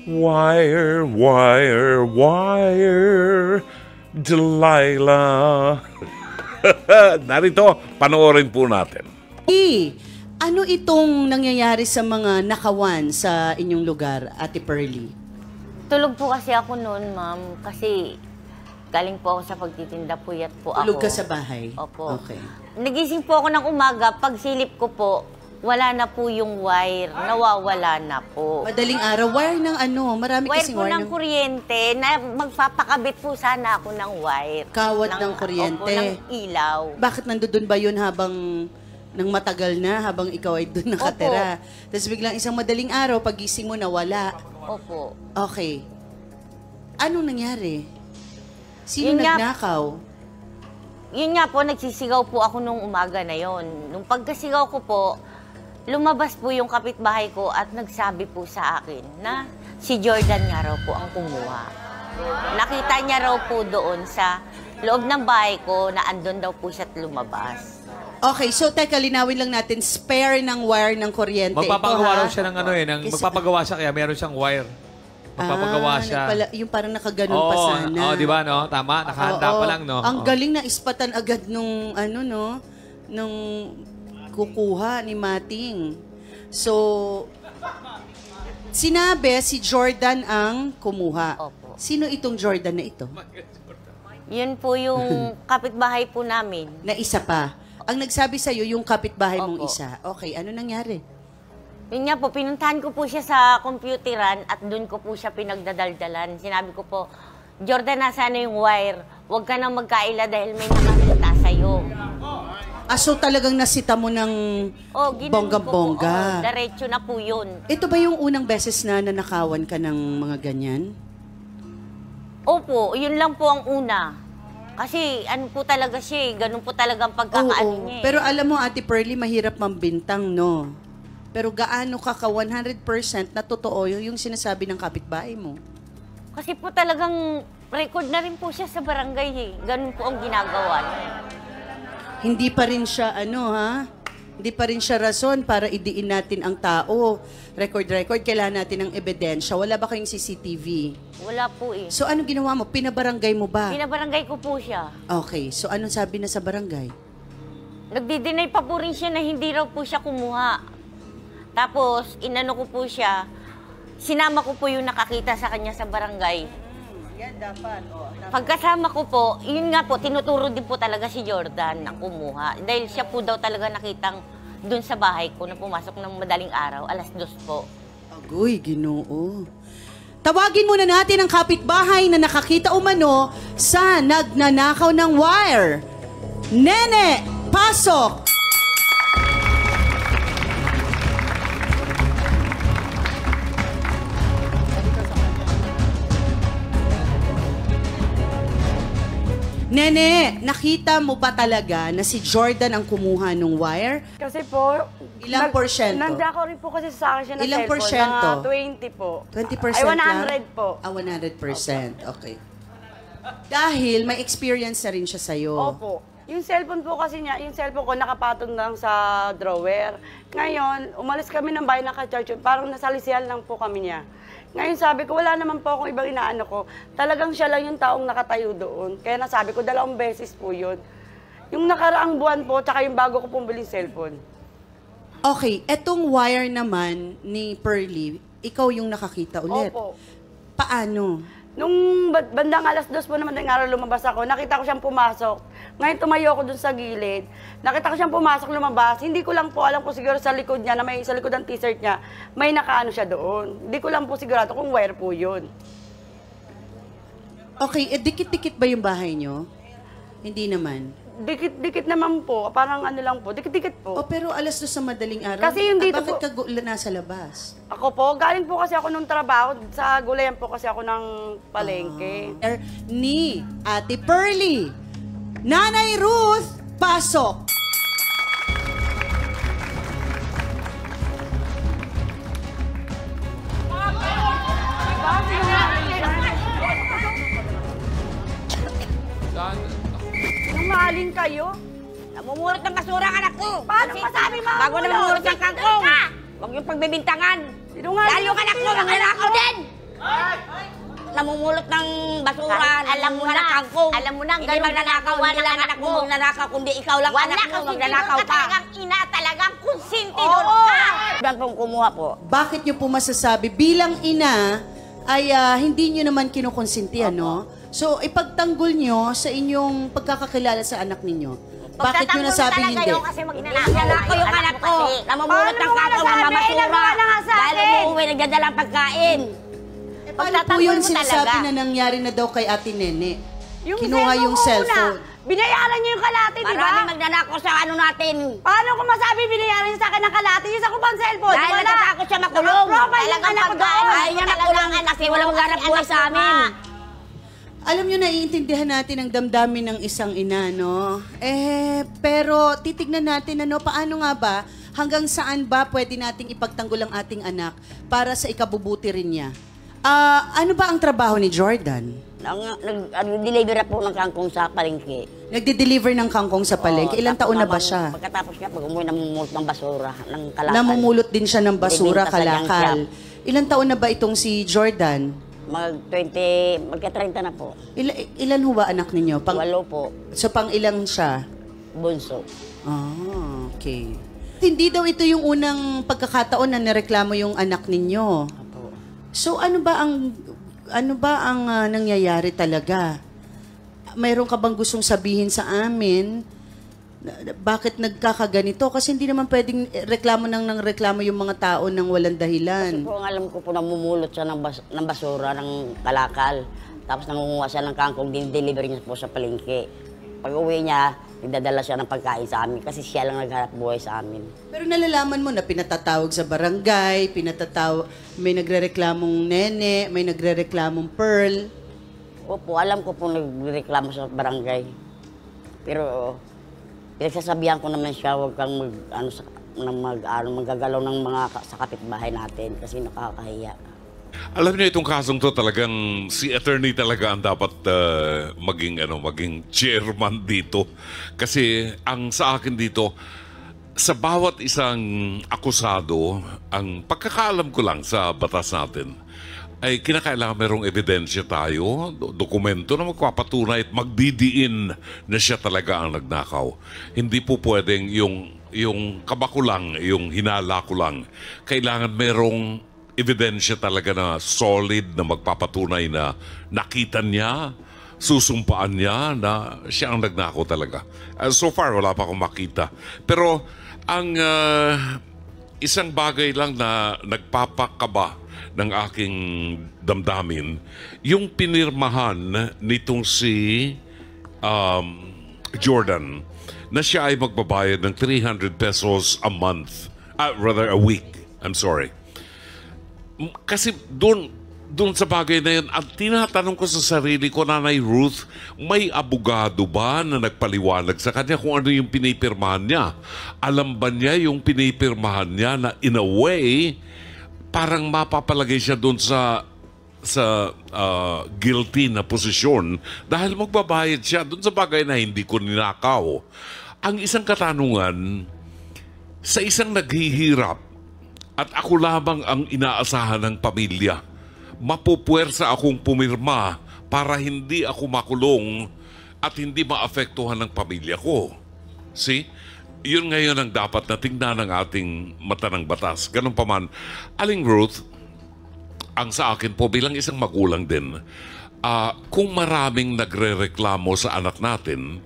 Wire, wire, wire, Delilah. Narito, panoorin po natin. Ano itong nangyayari sa mga nakawan sa inyong lugar, Ate Pearly? Tulog po kasi ako noon, ma'am. Kasi galing po ako sa pagtitinda, puyat po ako. Tulog ka sa bahay? Opo. Okay. Nagising po ako ng umaga. Pag silip ko po, wala na po yung wire. Nawawala na po. Madaling araw, wire ng ano? Marami Wire kasing po wire ng kuryente na magpapakabit po sana ako ng wire. Kawad ng kuryente? Opo, ng ilaw. Bakit nandun ba yun habang nang matagal na, habang ikaw ay doon nakatira? Tapos biglang isang madaling araw, pagising mo nawala. Opo. Okay. Anong nangyari? Sino Yun nga- nagnakaw? Yun nga po, nagsisigaw po ako nung umaga na yon. Nung pagkasigaw ko po, lumabas po yung kapitbahay ko at nagsabi po sa akin na si Jordan nga raw po ang kumuha. Nakita niya raw po doon sa loob ng bahay ko na andun daw po siya at lumabas. Okay, so teka, linawin lang natin, spare ng wire ng kuryente. Magpapagawa raw Ito, ha? siya ng ano eh, magpapagawa siya kaya meron siyang wire. Magpapagawa siya. Yung parang nakaganon pa sana. Oo, di ba, no? Tama, nakahanda pa lang, no? Ang galing na ispatan agad nung, ano, no? Nung kukuha ni Mating. So, sinabi si Jordan ang kumuha. Opo. Sino itong Jordan na ito? Yun po yung kapitbahay po namin. Na isa pa. Ang nagsabi sa'yo, yung kapitbahay mong Opo. isa. Okay, ano nangyari? Yun nga po, pinuntahan ko po siya sa computeran at doon ko po siya pinagdadaldalan. Sinabi ko po, Jordan, nasaan na yung wire? Huwag ka nang magkaila dahil may nakakita sa'yo. So talagang nasita mo ng bonggang-bongga. Diretso na po yun. Ito ba yung unang beses na nanakawan ka ng mga ganyan? Opo, yun lang po ang una. Kasi ano po talaga siya, ganun po talaga ang pagkakaano niya. Pero alam mo, Ate Pearly, mahirap mambintang, no? Pero gaano ka 100% na totoo yung sinasabi ng kapitbahay mo? Kasi po talagang record na rin po siya sa barangay eh. Ganun po ang ginagawa niya. Hindi pa rin siya, hindi pa rin siya rason para idiin natin ang tao. Record, kailangan natin ng ebidensya. Wala ba kayong CCTV? Wala po eh. So, anong ginawa mo? Pinabarangay mo ba? Pinabarangay ko po siya. Okay, so anong sabi na sa barangay? Nagdi-deny pa po rin siya na hindi raw po siya kumuha. Tapos, inano ko po siya, sinama ko po yung nakakita sa kanya sa barangay. Yan dapat. Pagkasama ko po, yun nga po, tinuturo din po talaga si Jordan na kumuha. Dahil siya po daw talaga nakitang dun sa bahay ko na pumasok ng madaling araw, 2:00 po. Agoy, Ginoo. Tawagin muna natin ang kapitbahay na nakakita umano sa nagnanakaw ng wire. Nene, pasok! Nene, nakita mo ba talaga na si Jordan ang kumuha ng wire? Kasi po, Ilang porsyento? Nandako rin po kasi sa akin siya ng Ilang cellphone. porsyento? Mga 20 po. 20% Ay, 100 lang? po. 100%. Okay. Dahil may experience na rin siya sa'yo. Opo. Yung cellphone po kasi niya, yung cellphone ko nakapatong lang sa drawer. Ngayon, umalis kami ng bahay naka-charge. Parang nasalisihan lang po kami niya. Ngayon sabi ko, wala naman po akong ibang inaano ko. Talagang siya lang yung taong nakatayo doon. Kaya nasabi ko, 2 beses po yun. Yung nakaraang buwan po, tsaka yung bago ko pong biling cellphone. Okay, etong wire naman ni Pearly, ikaw yung nakakita ulit. Opo. Paano? Nung bandang 2:00 po naman ng araw lumabas ako, nakita ko siyang pumasok. Ngayon tumayo ako dun sa gilid. Nakita ko siyang pumasok, lumabas. Hindi ko lang po alam kung siguro sa likod niya, na may sa likod ng t-shirt niya, may nakaano siya doon. Hindi ko lang po sigurado kung wire po yun. Okay, dikit-dikit ba yung bahay nyo? Hindi naman. Dikit-dikit naman po. Parang ano lang po. Dikit-dikit po. O pero 2:00 sa madaling araw. Kasi yung dito bakit po- ka nasa labas? Ako po, galing po kasi ako nung trabaho. Sa gulayan po kasi ako ng palengke. Ni Ate Pearly. Nanay Ruth, pasok! Saan? Numaling kayo? Namumurot ng basura ang anak ko. Paano masabi mo? Bago namumurot ng kangkong. Huwag yung pagbibintangan. Sinungaling Dahil yung anak ko, mangnanakaw din. namumulot ng basura, Alam mo namumulot na, ng kangkong. alam mo na, Hindi ganun magnanakaw, ginagawa hindi ng lang anak anak mo mo. magnanakaw, kundi ikaw lang Wala anak mo kasi magnanakaw ka pa. talagang ina, talagang konsentidor Oo. ka. Diyan pong kumuha po. Bakit nyo po masasabi, bilang ina, ay hindi nyo naman kinukonsinti, ano? So, ipagtanggol nyo sa inyong pagkakakilala sa anak ninyo. Bakit nyo Pagtatanggol nasabi talaga hindi? yun kasi magnanakaw. Magnanakaw yung anak ko. Namumulot ng kangkong, namamasura. Dahil umuwi, nagdadala ang pagkain. Paano po Pagtatanggol yun mo sinasabi talaga. na nangyari na daw kay Ate Nene? Yung Kinuha yung ko cellphone. una, binayaran niyo yung kalate, di ba? Marami magnanakaw sa ano natin. Paano ko masabi binayaran niyo sa akin ng kalate? Yung sa ko pang cellphone. Dahil Wala. natatakot siya makulong. Naka-profile yung Talagang anak ko pagkain. doon. Ayaw niya makulong kasi walang maghanap buhay sa amin. Alam nyo, naiintindihan natin ang damdamin ng isang ina, no? Pero titignan natin, ano, paano nga ba, hanggang saan ba pwede nating ipagtanggol ang ating anak para sa ikabubuti rin niya? Ano ba ang trabaho ni Jordan? Nag-deliver po ng kangkong sa palengke. Nagde-deliver ng kangkong sa palengke. Oo, Ilang tapos taon na ba naman, siya? Pagkatapos niya, pag umuwi, namumulot ng basura, ng kalakal. Namumulot din siya ng basura, Binibenta sa junk kalakal. Ilang taon na ba itong si Jordan? Magka-30 na po. Ilan ho ba anak ninyo? Walo po, So, pang ilang siya? bunso. Okay. Hindi daw ito yung unang pagkakataon na nireklamo yung anak ninyo. Apo. So ano ba ang nangyayari talaga? Mayroon ka bang gustong sabihin sa amin? Bakit nagkakaganito? Kasi hindi naman pwedeng reklamo ng reklamo yung mga tao nang walang dahilan. Kasi po, ang alam ko po, namumulot siya ng basura, ng kalakal. Tapos nangunguha siya ng kangkong, dinideliver niya po sa palengke. Pag uwi niya, nagdadala siya ng pagkain sa amin kasi siya lang nagharap buhay sa amin. Pero nalalaman mo na pinatatawag sa barangay, may nagrereklamong Nene, may nagrereklamong Pearl. Opo, alam ko po nagreklamo sa barangay. Pero pinagsasabihan ko naman siya, huwag kang maggagalaw ng mga sa kapitbahay natin kasi nakakahiya. Alam niyo itong kasong to talagang si attorney talaga ang dapat maging chairman dito. Kasi ang sa akin dito, sa bawat isang akusado, ang pagkakaalam ko lang sa batas natin, ay kinakailangan merong ebidensya tayo, dokumento na magpapatunay at magdidiin na siya talaga ang nagnakaw. Hindi po pwedeng yung kabako lang, yung hinala ko lang. Kailangan merong ebidensya talaga na solid na magpapatunay na nakita niya, susumpaan niya na siya ang nagnakaw talaga. So far, wala pa akong makita. Pero ang isang bagay lang na nagpapakaba ng aking damdamin, yung pinirmahan nitong si Jordan na siya ay magbabayad ng 300 pesos a month, rather a week, I'm sorry. Kasi doon sa bagay na yun, ang tinatanong ko sa sarili ko, Nanay Ruth, may abogado ba na nagpaliwanag sa kanya kung ano yung pinipirmahan niya? Alam ba niya yung pinipirmahan niya na in a way, parang mapapalagay siya doon sa guilty na posisyon dahil magbabayad siya doon sa bagay na hindi ko ninakaw. Ang isang katanungan, sa isang naghihirap at ako lamang ang inaasahan ng pamilya, mapupuwersa akong pumirma para hindi ako makulong at hindi maapektuhan ng pamilya ko. See? Yun ngayon ang dapat na tingnan ng ating mata ng batas. Ganun pa man, Aling Ruth, ang sa akin po bilang isang magulang din, kung maraming nagre-reklamo sa anak natin,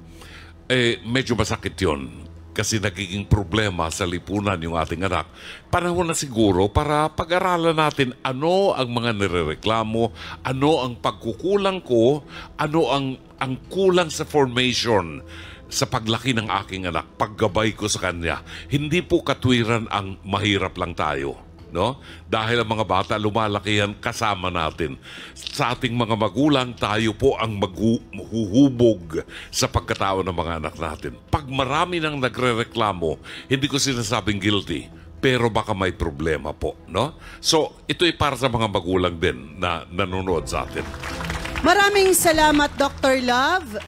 medyo masakit yun. Kasi nagiging problema sa lipunan yung ating anak. Panahon na siguro para pag-aralan natin ano ang mga nirereklamo, ano ang pagkukulang ko, ano ang kulang sa formation sa paglaki ng aking anak, paggabay ko sa kanya. Hindi po katwiran ang mahirap lang tayo, no? Dahil ang mga bata lumalaki yan kasama natin. Sa ating mga magulang, tayo po ang maghuhubog sa pagkatao ng mga anak natin. Pag marami nang nagrereklamo, hindi ko sinasabing guilty, pero baka may problema po, no? So, ito ay para sa mga magulang din na nanonood sa atin. Maraming salamat, Dr. Love.